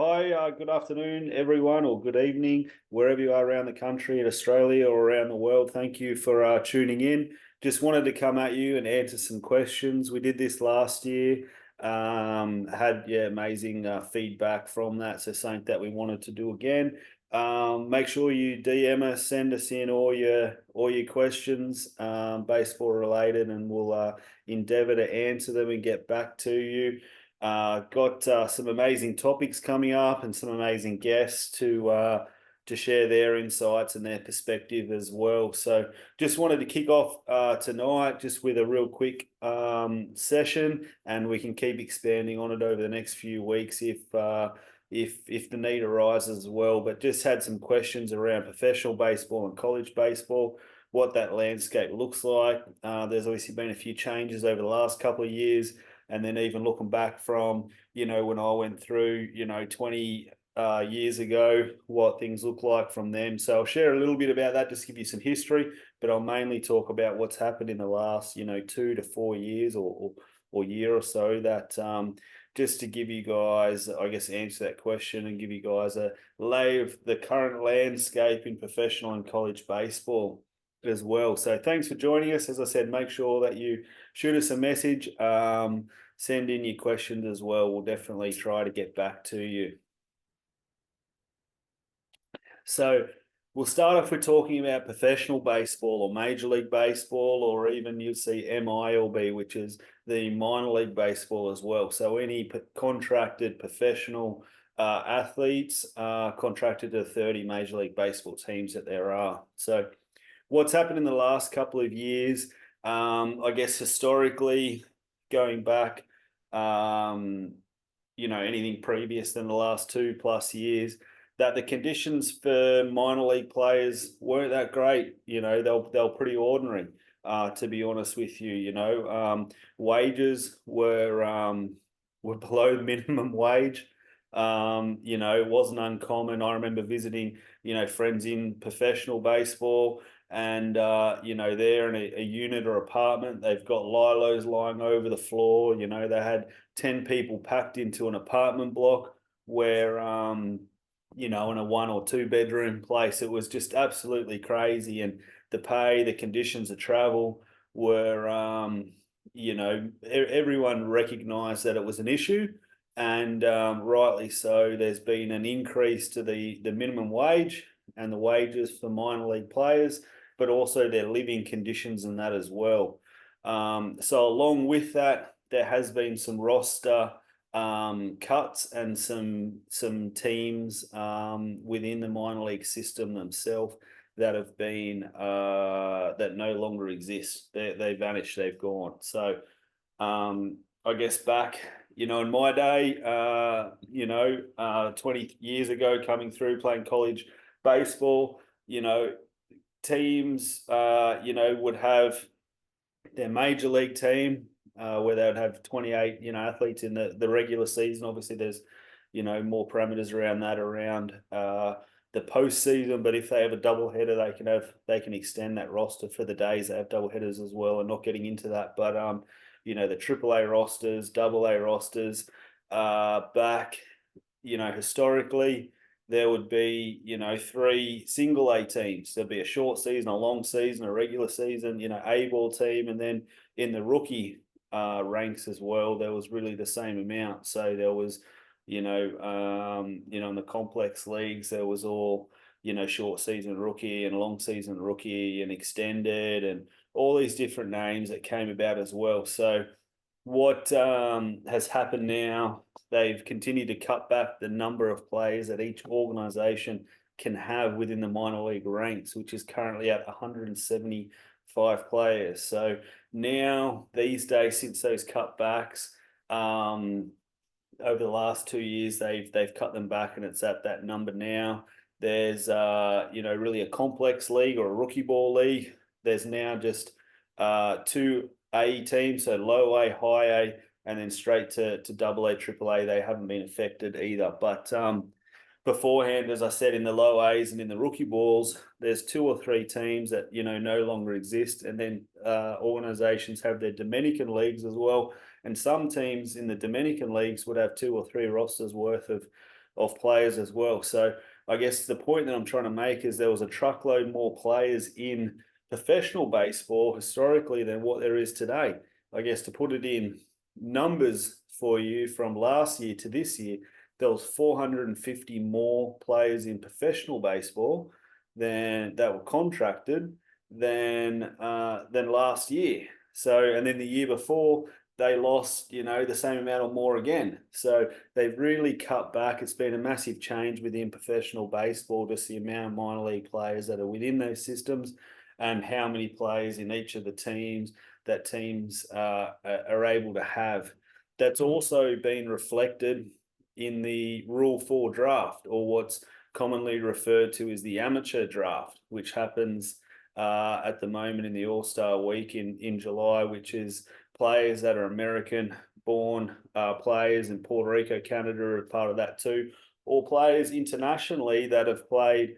Hi, good afternoon, everyone, or good evening, wherever you are around the country, in Australia or around the world. Thank you for tuning in. Just wanted to come at you and answer some questions. We did this last year. Had amazing feedback from that, so something that we wanted to do again. Make sure you DM us, send us in all your questions, baseball related, and we'll endeavour to answer them and get back to you. Got some amazing topics coming up and some amazing guests to share their insights and their perspective as well. So just wanted to kick off tonight just with a real quick session, and we can keep expanding on it over the next few weeks if the need arises as well. But just had some questions around professional baseball and college baseball, what that landscape looks like. There's obviously been a few changes over the last couple of years. And then even looking back from, when I went through, 20 years ago, what things look like from them. So I'll share a little bit about that, just give you some history, but I'll mainly talk about what's happened in the last, 2 to 4 years or year or so, that just to give you guys, I guess, answer that question and give you guys a lay of the current landscape in professional and college baseball as well. So thanks for joining us. As I said, make sure that you shoot us a message, send in your questions as well. We'll definitely try to get back to you. So we'll start off with talking about professional baseball or Major League Baseball, or even you'll see MILB, which is the minor league baseball as well. So any contracted professional athletes contracted to 30 Major League Baseball teams that there are. So what's happened in the last couple of years, I guess historically, going back, anything previous than the last 2+ years, that the conditions for minor league players weren't that great. They're pretty ordinary, to be honest with you. Wages were below the minimum wage. It wasn't uncommon. I remember visiting, friends in professional baseball, and they're in a unit or apartment. They've got lilos lying over the floor. They had 10 people packed into an apartment block where in a 1 or 2 bedroom place. It was just absolutely crazy. And the pay, the conditions of travel were everyone recognized that it was an issue, and rightly so. There's been an increase to the minimum wage and the wages for minor league players, but also their living conditions and that as well. So along with that, there has been some roster cuts and some teams within the minor league system themselves that have been that no longer exist. They vanished. They've gone. So I guess back, in my day, 20 years ago, coming through playing college baseball, teams, would have their major league team, where they would have 28, athletes in the regular season. Obviously, there's, more parameters around that, around the postseason. But if they have a doubleheader, they can extend that roster for the days they have doubleheaders as well. And not getting into that, but the AAA rosters, AA rosters, back, historically, there would be, 3 single A teams. There'd be a short season, a long season, a regular season, A-ball team. And then in the rookie ranks as well, there was really the same amount. So there was, in the complex leagues, there was all, short season rookie and long season rookie and extended and all these different names that came about as well. So what has happened now, they've continued to cut back the number of players that each organisation can have within the minor league ranks, which is currently at 175 players. So now, these days, since those cutbacks, over the last 2 years, they've cut them back, and it's at that number now. There's really a complex league or a rookie ball league. There's now just 2 A teams, so low A, high A, and then straight to AA, AAA. They haven't been affected either. But beforehand, as I said, in the low A's and in the rookie balls, there's 2 or 3 teams that no longer exist, and then organizations have their Dominican leagues as well. And some teams in the Dominican leagues would have 2 or 3 rosters worth of of players as well. So I guess the point that I'm trying to make is there was a truckload more players in professional baseball historically than what there is today. I guess to put it in numbers for you, from last year to this year, there was 450 more players in professional baseball than that were contracted than last year. So, and then the year before, they lost, the same amount or more again. So they've really cut back. It's been a massive change within professional baseball, just the amount of minor league players that are within those systems and how many players in each of the teams that teams are able to have. That's also been reflected in the Rule 4 draft, or what's commonly referred to as the amateur draft, which happens at the moment in the All-Star week in July, which is players that are American born players, and Puerto Rico, Canada are part of that too, or players internationally that have played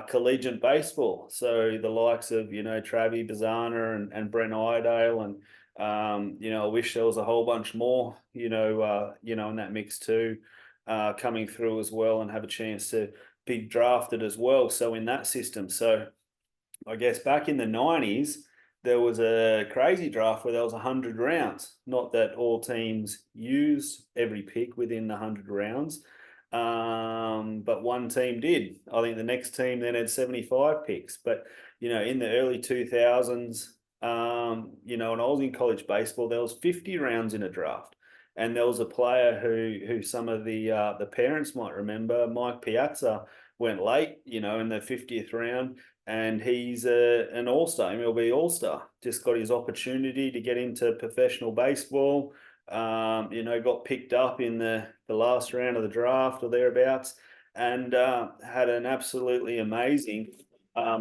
collegiate baseball. So the likes of, Travis Bazzana and Brent Iredale, and I wish there was a whole bunch more, in that mix too, coming through as well and have a chance to be drafted as well. So in that system, so I guess back in the 90s, there was a crazy draft where there was 100 rounds. Not that all teams used every pick within the 100 rounds, but one team did. I think the next team then had 75 picks. But, in the early 2000s, when I was in college baseball, there was 50 rounds in a draft. And there was a player who some of the parents might remember, Mike Piazza, went late, in the 50th round, and he's an all-star, MLB all-star. Just got his opportunity to get into professional baseball, got picked up in the last round of the draft or thereabouts, and had an absolutely amazing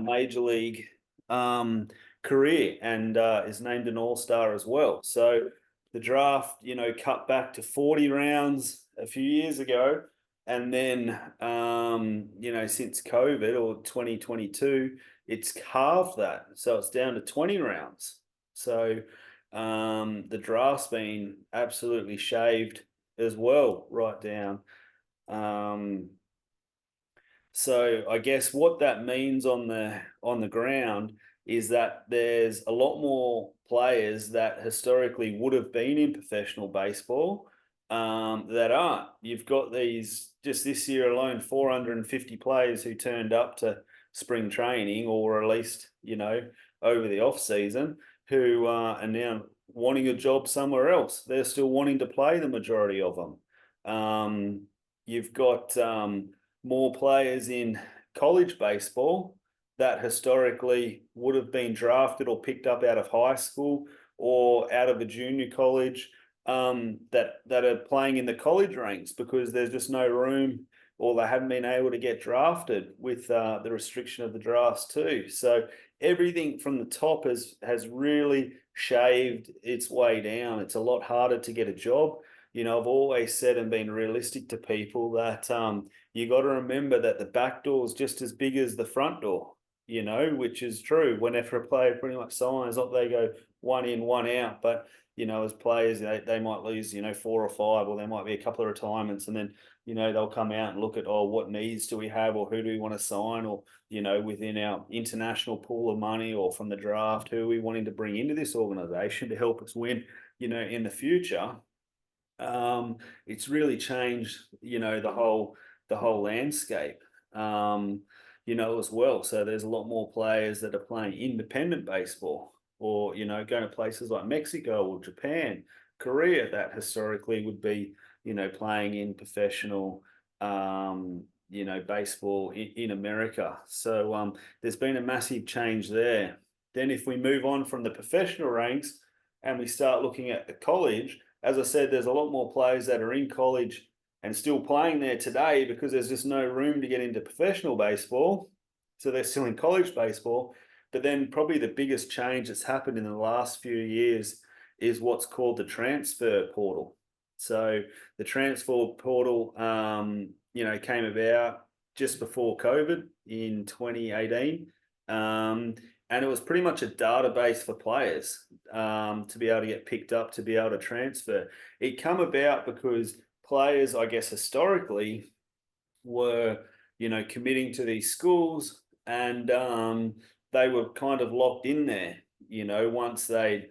major league career, and is named an all-star as well. So the draft, cut back to 40 rounds a few years ago. And then, since COVID or 2022, it's halved that. So it's down to 20 rounds. So the draft's been absolutely shaved as well, right down. So I guess what that means on the ground is that there's a lot more players that historically would have been in professional baseball that aren't. You've got these, just this year alone, 450 players who turned up to spring training, or at least, over the off season, who are now wanting a job somewhere else. They're still wanting to play, the majority of them. You've got more players in college baseball that historically would have been drafted or picked up out of high school or out of a junior college, that are playing in the college ranks because there's just no room, or they haven't been able to get drafted with the restriction of the drafts too. So everything from the top has really shaved its way down. It's a lot harder to get a job. I've always said and been realistic to people that you got to remember that the back door is just as big as the front door, which is true. Whenever a player pretty much signs, not they go one in, one out, but as players, they might lose, 4 or 5, or there might be a couple of retirements, and then, they'll come out and look at, what needs do we have, or who do we want to sign, or, within our international pool of money or from the draft, who are we wanting to bring into this organization to help us win, in the future. It's really changed, the whole landscape, as well. So there's a lot more players that are playing independent baseball, or, going to places like Mexico or Japan, Korea, that historically would be, playing in professional, baseball in America. So there's been a massive change there. Then if we move on from the professional ranks and we start looking at the college, as I said, there's a lot more players that are in college and still playing there today because there's just no room to get into professional baseball. So they're still in college baseball. But then probably the biggest change that's happened in the last few years is what's called the transfer portal. So the transfer portal, came about just before COVID in 2018. And it was pretty much a database for players to be able to get picked up, to be able to transfer. It come about because players, I guess, historically were, committing to these schools, and they were kind of locked in there. Once they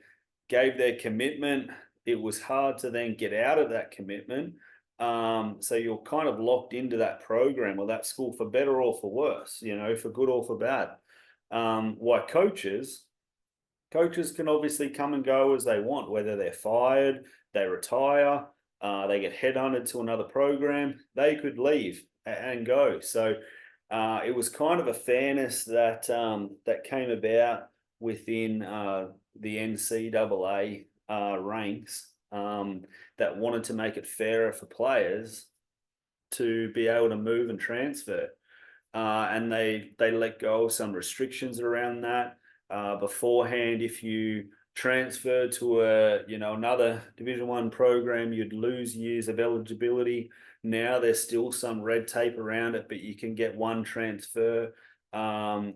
gave their commitment, it was hard to then get out of that commitment. So you're kind of locked into that program or that school for better or for worse, for good or for bad. Why coaches can obviously come and go as they want, whether they're fired, they retire, they get headhunted to another program, they could leave and go. So it was kind of a fairness that came about within the NCAA ranks, that wanted to make it fairer for players to be able to move and transfer. And they let go of some restrictions around that. Beforehand, if you transferred to another Division One program, you'd lose years of eligibility. Now there's still some red tape around it, but you can get one transfer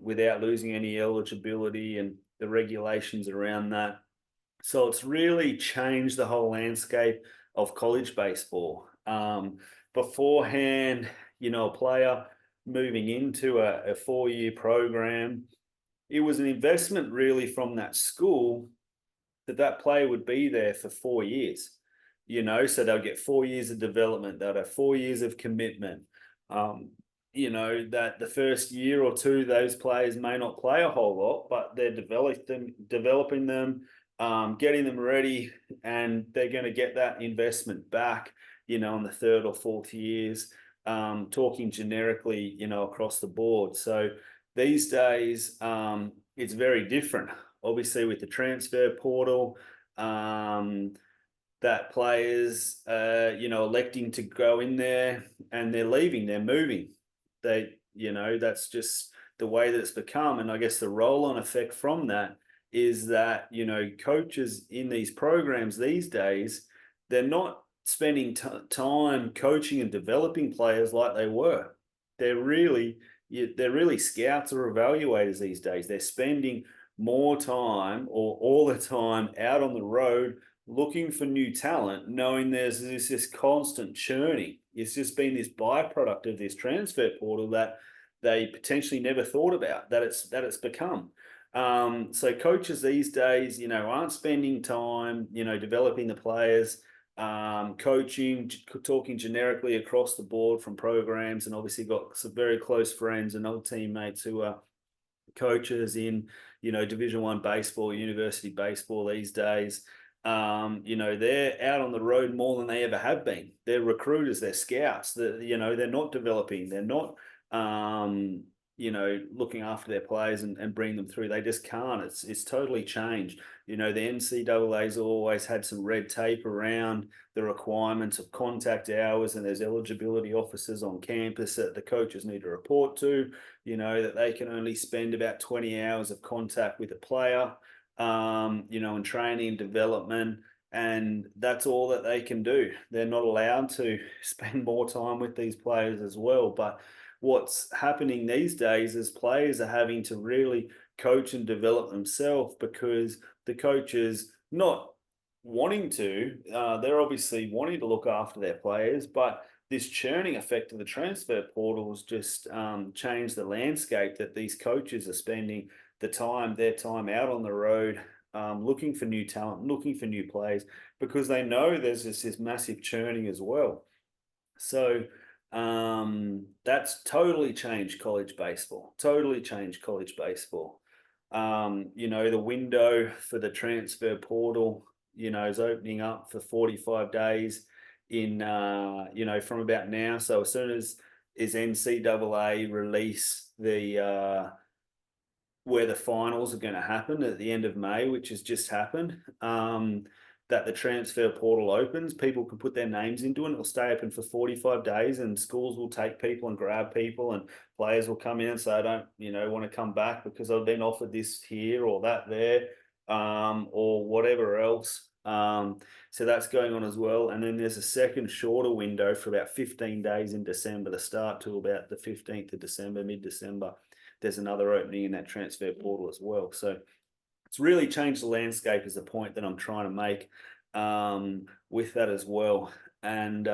without losing any eligibility, and the regulations around that. So it's really changed the whole landscape of college baseball. Beforehand, a player moving into a 4-year program, it was an investment really from that school that player would be there for 4 years. So they'll get 4 years of development, they'll have 4 years of commitment. That the first year or two, those players may not play a whole lot, but they're developing them, getting them ready, and they're going to get that investment back, in the third or fourth years, talking generically, across the board. So these days, it's very different. Obviously, with the transfer portal, that players, electing to go in there and they're leaving, they're moving. That's just the way that it's become. And I guess the roll-on effect from that is that, coaches in these programs these days, they're not spending time coaching and developing players like they were. They're really scouts or evaluators these days. They're spending more time or all the time out on the road looking for new talent, knowing there's this constant churning. It's just been this byproduct of this transfer portal that they potentially never thought about, that it's become. So coaches these days, aren't spending time, developing the players, coaching, talking generically across the board from programs, and obviously got some very close friends and old teammates who are coaches in, Division One baseball, university baseball these days. They're out on the road more than they ever have been. They're recruiters, they're scouts. They're not developing. They're not, looking after their players and bring them through. They just can't. It's totally changed. The NCAA's always had some red tape around the requirements of contact hours, and there's eligibility officers on campus that the coaches need to report to, that they can only spend about 20 hours of contact with a player, and training and development, and that's all that they can do. They're not allowed to spend more time with these players as well. But what's happening these days is players are having to really coach and develop themselves, because the coaches not wanting to, they're obviously wanting to look after their players, but this churning effect of the transfer portal has just changed the landscape, that these coaches are spending their time out on the road, looking for new talent, looking for new players, because they know there's this massive churning as well. So that's totally changed college baseball. The window for the transfer portal, is opening up for 45 days in, from about now. So as soon as NCAA release the where the finals are going to happen at the end of May, which has just happened, that the transfer portal opens, people can put their names into it. It'll stay open for 45 days, and schools will take people and grab people, and players will come in and say, I don't, want to come back because I've been offered this here or that there, or whatever else. So that's going on as well. And then there's a second shorter window for about 15 days in December, the start to about the 15th of December, mid-December. There's another opening in that transfer portal as well. So it's really changed the landscape, is the point that I'm trying to make with that as well. And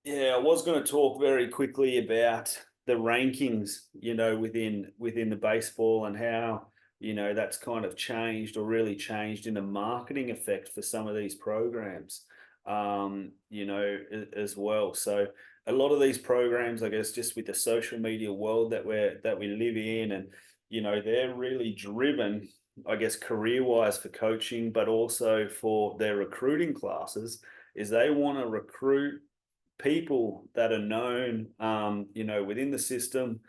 Yeah, I was going to talk very quickly about the rankings, within the baseball and how, that's kind of changed or really changed in the marketing effect for some of these programs, as well. So a lot of these programs, I guess, just with the social media world that we live in, and they're really driven, I guess, career-wise for coaching, but also for their recruiting classes, is they want to recruit people that are known, within the system,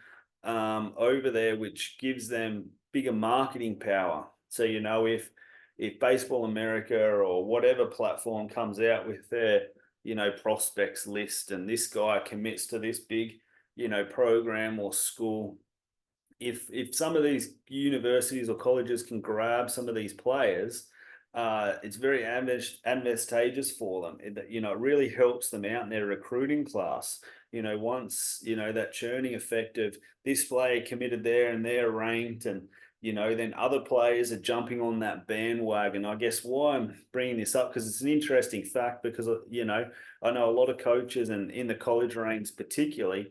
over there, which gives them bigger marketing power. So, if Baseball America or whatever platform comes out with their, prospects list, and this guy commits to this big, program or school, if some of these universities or colleges can grab some of these players, it's very advantageous for them. It really helps them out in their recruiting class. Once that churning effect of this player committed there and they're ranked, and then other players are jumping on that bandwagon. I guess why I'm bringing this up, because it's an interesting fact. Because I know a lot of coaches, and in the college ranks particularly,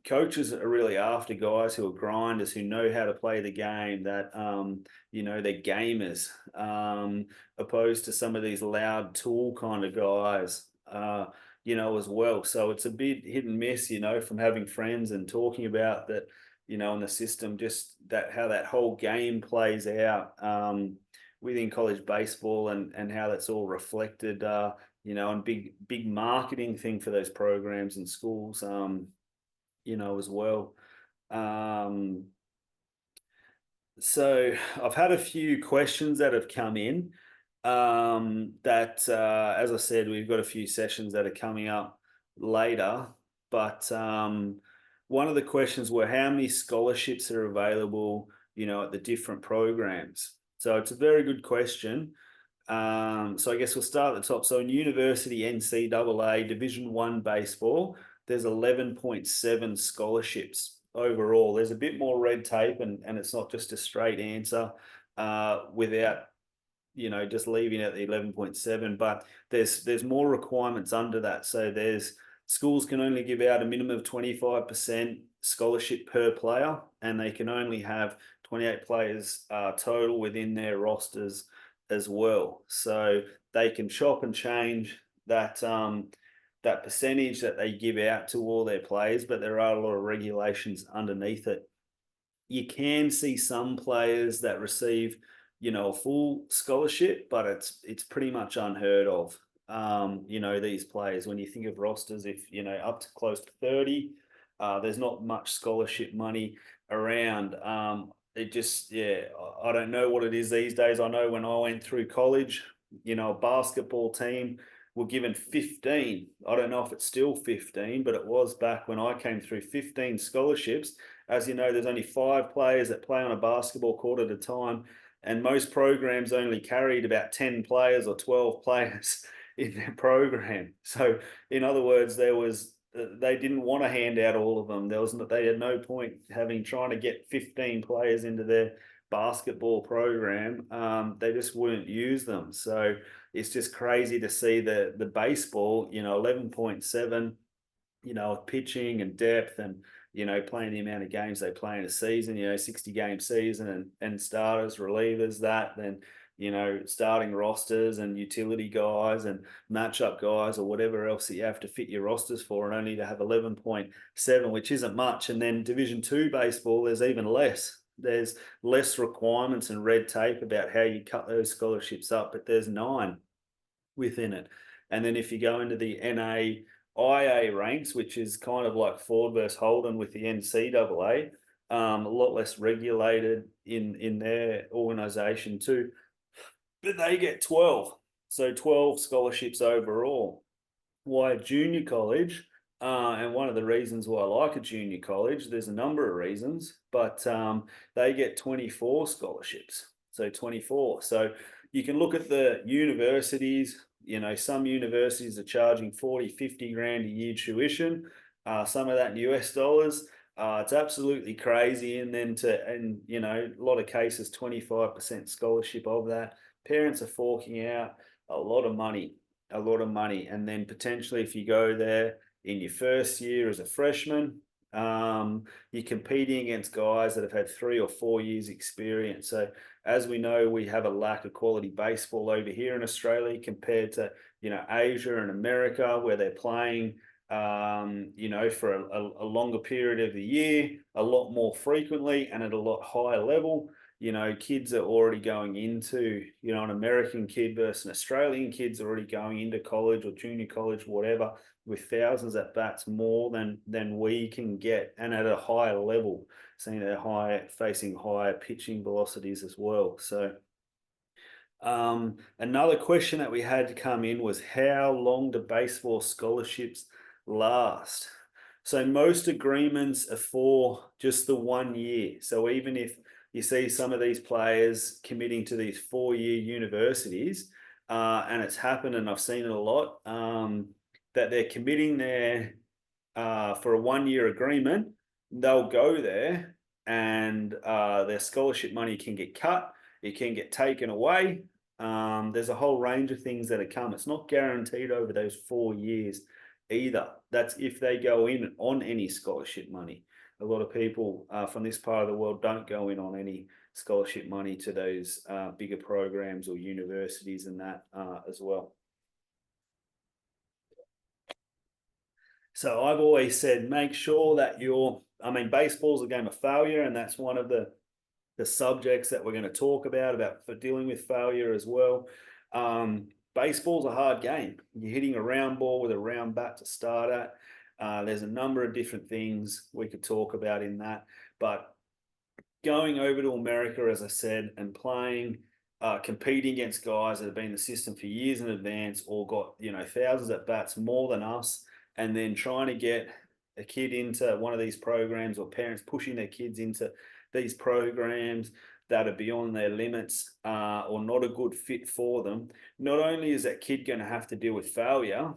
coaches are really after guys who are grinders, who know how to play the game, that they're gamers, opposed to some of these loud tool kind of guys, as well. So it's a bit hit and miss, from having friends and talking about that, in the system, just that how that whole game plays out, within college baseball, and how that's all reflected, and big marketing thing for those programs and schools, as well. Um, so I've had a few questions that have come in. That, as I said, we've got a few sessions that are coming up later. But one of the questions were how many scholarships are available, at the different programs. So it's a very good question. So I guess we'll start at the top. So in university NCAA Division One baseball, there's 11.7 scholarships overall. There's a bit more red tape, and it's not just a straight answer, without just leaving at the 11.7, but there's more requirements under that. So there's schools can only give out a minimum of 25% scholarship per player, and they can only have 28 players total within their rosters as well. So they can chop and change that percentage that they give out to all their players, but there are a lot of regulations underneath it. You can see some players that receive, a full scholarship, but it's pretty much unheard of. These players, when you think of rosters, if up to close to 30, there's not much scholarship money around. It just, yeah, I don't know what it is these days. I know when I went through college, a basketball team were given 15. I don't know if it's still 15, but it was back when I came through, 15 scholarships. As you know, there's only 5 players that play on a basketball court at a time, and most programs only carried about 10 players or 12 players in their program. So, in other words, they didn't want to hand out all of them. They had no point trying to get 15 players into their basketball program. They just wouldn't use them. So it's just crazy to see the baseball, 11.7, pitching and depth, and playing the amount of games they play in a season, 60 game season, and starters, relievers, then starting rosters and utility guys and matchup guys or whatever else that you have to fit your rosters for, and only to have 11.7, which isn't much. And then Division 2 baseball, there's even less. There's less requirements and red tape about how you cut those scholarships up, but there's 9 within it. And then if you go into the NAIA ranks, which is kind of like Ford versus Holden with the NCAA, a lot less regulated in their organisation too. But they get 12. So 12 scholarships overall. Why a junior college? And one of the reasons why I like a junior college, there's a number of reasons, but they get 24 scholarships. So 24. So you can look at the universities. Some universities are charging 40, 50 grand a year tuition. Some of that in US dollars. It's absolutely crazy. And then a lot of cases, 25% scholarship of that. Parents are forking out a lot of money a lot of money. And then potentially if you go there in your first year as a freshman, you're competing against guys that have had 3 or 4 years experience. So as we know, we have a lack of quality baseball over here in Australia compared to, Asia and America, where they're playing, for a longer period of the year, a lot more frequently and at a lot higher level. Kids are already going into, an American kid versus an Australian kid's already going into college or junior college, whatever, with thousands at bats more than we can get, and at a higher level, seeing they're facing higher pitching velocities as well. So another question that we had to come in was, how long do baseball scholarships last? So most agreements are for just the 1 year. So even if you see some of these players committing to these 4-year universities, and it's happened, and I've seen it a lot, that they're committing there for a 1-year agreement. They'll go there and their scholarship money can get cut, it can get taken away. There's a whole range of things that have come. It's not guaranteed over those 4 years either. That's if they go in on any scholarship money. A lot of people from this part of the world don't go in on any scholarship money to those bigger programs or universities and that as well. So I've always said, make sure that baseball's a game of failure, and that's one of the subjects that we're going to talk about for dealing with failure as well. Baseball's a hard game. You're hitting a round ball with a round bat to start at. There's a number of different things we could talk about in that, but going over to America, as I said, and playing, competing against guys that have been in the system for years in advance, or got thousands at bats more than us, and then trying to get a kid into one of these programs, or parents pushing their kids into these programs that are beyond their limits, or not a good fit for them. Not only is that kid going to have to deal with failure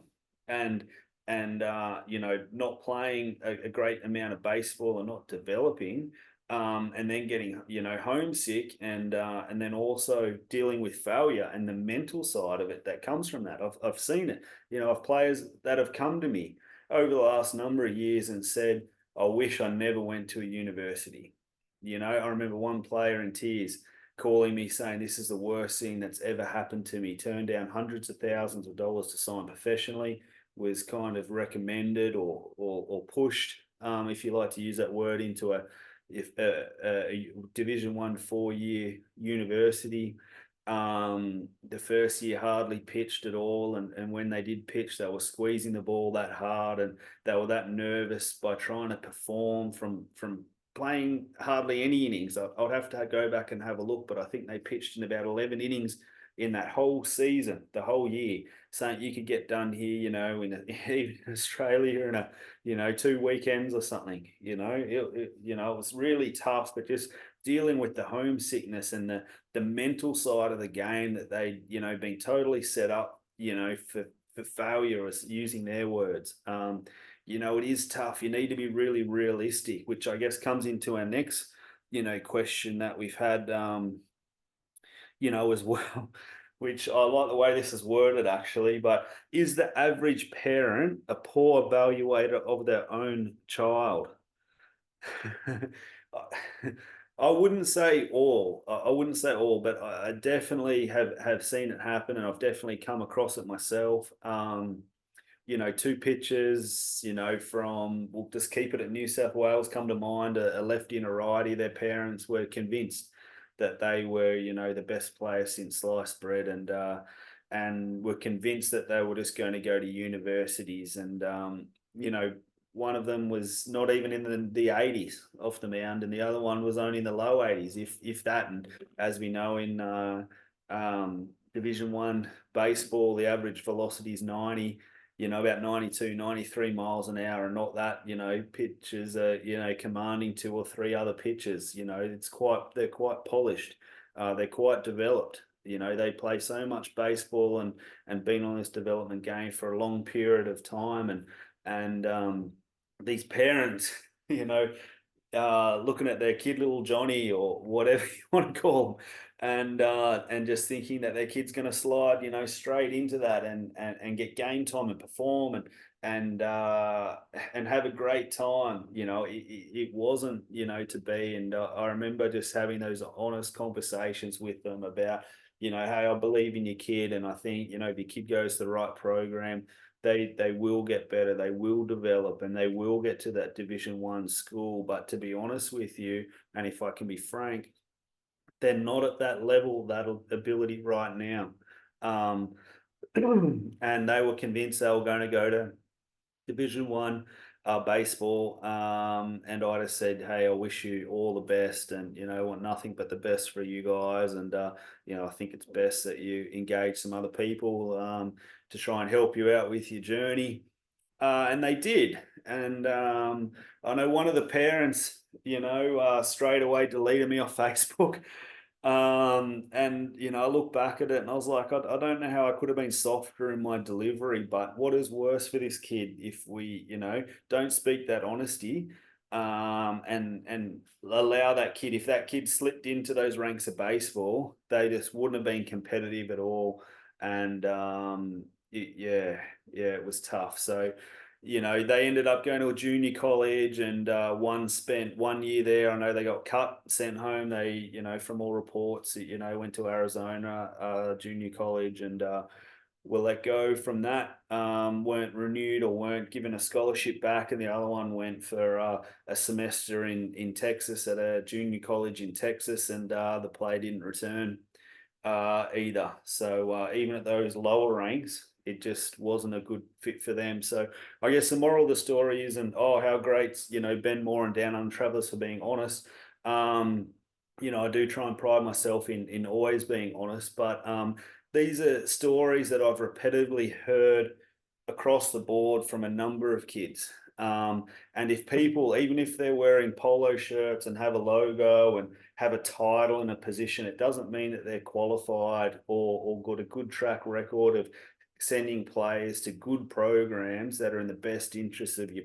and not playing a great amount of baseball and not developing, and then getting homesick, and then also dealing with failure and the mental side of it that comes from that. I've seen it. I've players that have come to me over the last number of years and said, I wish I never went to a university. I remember one player in tears calling me saying, this is the worst thing that's ever happened to me. Turned down hundreds of thousands of dollars to sign professionally, was kind of recommended or pushed, if you like to use that word, into a Division 1 4-year university. The first year hardly pitched at all, and when they did pitch, they were squeezing the ball that hard, and they were that nervous by trying to perform from playing hardly any innings. I'd have to go back and have a look, but I think they pitched in about 11 innings in that whole season, the whole year. Something you could get done here, even in Australia in 2 weekends or something. It was really tough, but just dealing with the homesickness and the mental side of the game, that they been totally set up for failure, as using their words. It is tough. You need to be really realistic, which I guess comes into our next question that we've had as well, which I like the way this is worded actually. But is the average parent a poor evaluator of their own child? I wouldn't say all. I wouldn't say all, but I definitely have seen it happen, and I've definitely come across it myself. 2 pitchers, we'll just keep it at New South Wales, come to mind, a lefty and a righty. Their parents were convinced that they were, the best player since sliced bread, and were convinced that they were just going to go to universities. And, one of them was not even in the 80s off the mound, and the other one was only in the low 80s, if that. And as we know, in Division 1 baseball, the average velocity is 90, about 92, 93 miles an hour, and not that, pitchers are, commanding 2 or 3 other pitchers. They're quite polished. They're quite developed. They play so much baseball and been on this development game for a long period of time. And these parents, looking at their kid, little Johnny, or whatever you want to call him, and just thinking that their kid's going to slide, straight into that, and get game time and perform, and have a great time. It wasn't, to be. And I remember just having those honest conversations with them about, hey, I believe in your kid, and I think, if your kid goes to the right program, they will get better, they will develop, and they will get to that Division 1 school. But to be honest with you, and if I can be frank, they're not at that level, that ability right now. Um, and they were convinced they were going to go to Division 1 baseball. And I just said, hey, I wish you all the best, and want nothing but the best for you guys. And I think it's best that you engage some other people to try and help you out with your journey. And they did. And I know one of the parents, straight away deleted me off Facebook. And I look back at it and I was like, I don't know how I could have been softer in my delivery, but what is worse for this kid if we, don't speak that honesty, and allow that kid, if that kid slipped into those ranks of baseball, they just wouldn't have been competitive at all. And yeah, it was tough. So, they ended up going to a junior college, and one spent 1 year there. I know they got cut, sent home. They, from all reports, went to Arizona junior college, and were let go from that. Weren't renewed or weren't given a scholarship back, and the other one went for a semester in Texas at a junior college in Texas, and the player didn't return either. So even at those lower ranks, it just wasn't a good fit for them. So I guess the moral of the story isn't, oh, how great, Ben Moore and Down Under Travellers for being honest. I do try and pride myself in always being honest, but these are stories that I've repetitively heard across the board from a number of kids. And if people, even if they're wearing polo shirts and have a logo and have a title and a position, it doesn't mean that they're qualified or got a good track record of sending players to good programs that are in the best interests of your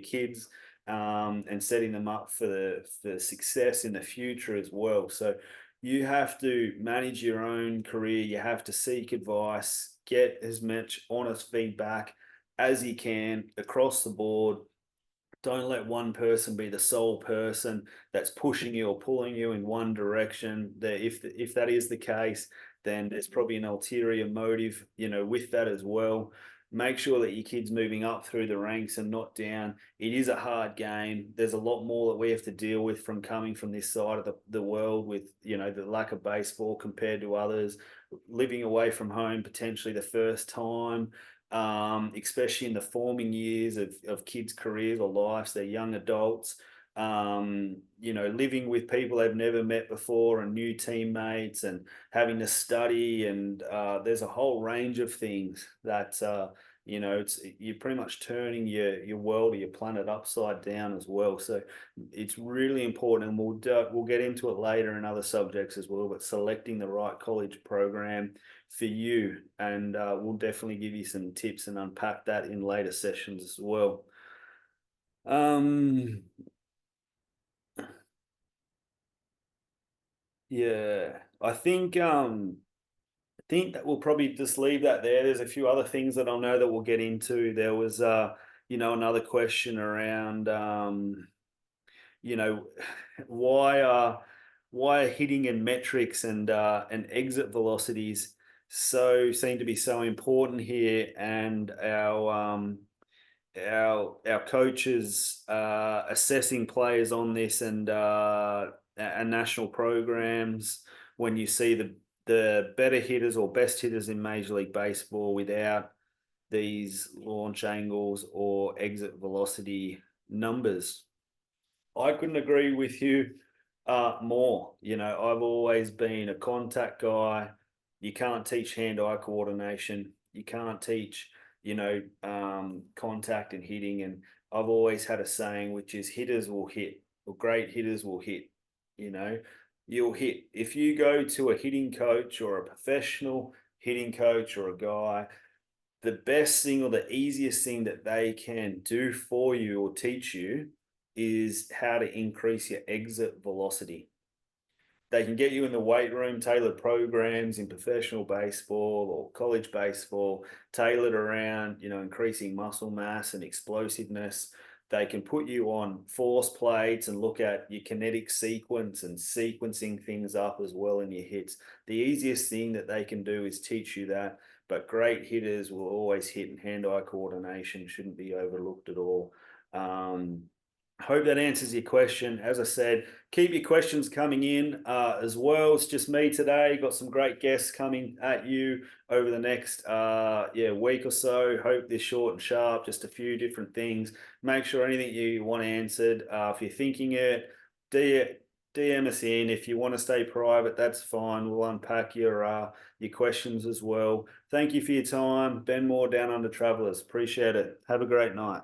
kids, and setting them up for success in the future as well. So you have to manage your own career. You have to seek advice, get as much honest feedback as you can across the board. Don't let one person be the sole person that's pushing you or pulling you in one direction. That if that is the case, then there's probably an ulterior motive, with that as well. Make sure that your kid's moving up through the ranks and not down. It is a hard game. There's a lot more that we have to deal with from coming from this side of the world with, the lack of baseball compared to others, living away from home potentially the first time, especially in the forming years of kids' careers or lives. They're young adults, living with people they've never met before and new teammates, and having to study. And there's a whole range of things that, you're pretty much turning your world or your planet upside down as well. So it's really important, and we'll get into it later in other subjects as well, but selecting the right college program for you. And we'll definitely give you some tips and unpack that in later sessions as well. Um, yeah, I think that we'll probably just leave that there. There's a few other things that I know that we'll get into. There was another question around you know why why are hitting and metrics and exit velocities seem to be so important here, and our coaches assessing players on this, and national programs, when you see the better hitters or best hitters in Major League Baseball without these launch angles or exit velocity numbers. I couldn't agree with you more. I've always been a contact guy. You can't teach hand-eye coordination. You can't teach, contact and hitting. And I've always had a saying, which is hitters will hit, or great hitters will hit. You know, you'll hit. If you go to a hitting coach or a professional hitting coach or a guy, the best thing or the easiest thing that they can do for you or teach you is how to increase your exit velocity. They can get you in the weight room, tailored programs in professional baseball or college baseball, tailored around, increasing muscle mass and explosiveness. They can put you on force plates and look at your kinetic sequence and sequencing things up as well in your hits. The easiest thing that they can do is teach you that, but great hitters will always hit, and hand-eye coordination shouldn't be overlooked at all. Hope that answers your question. As I said, keep your questions coming in as well. It's just me today. Got some great guests coming at you over the next week or so. Hope they're short and sharp, just a few different things. Make sure anything you want answered. If you're thinking it, DM us in. If you want to stay private, that's fine. We'll unpack your questions as well. Thank you for your time. Ben Moore, Down Under Travelers. Appreciate it. Have a great night.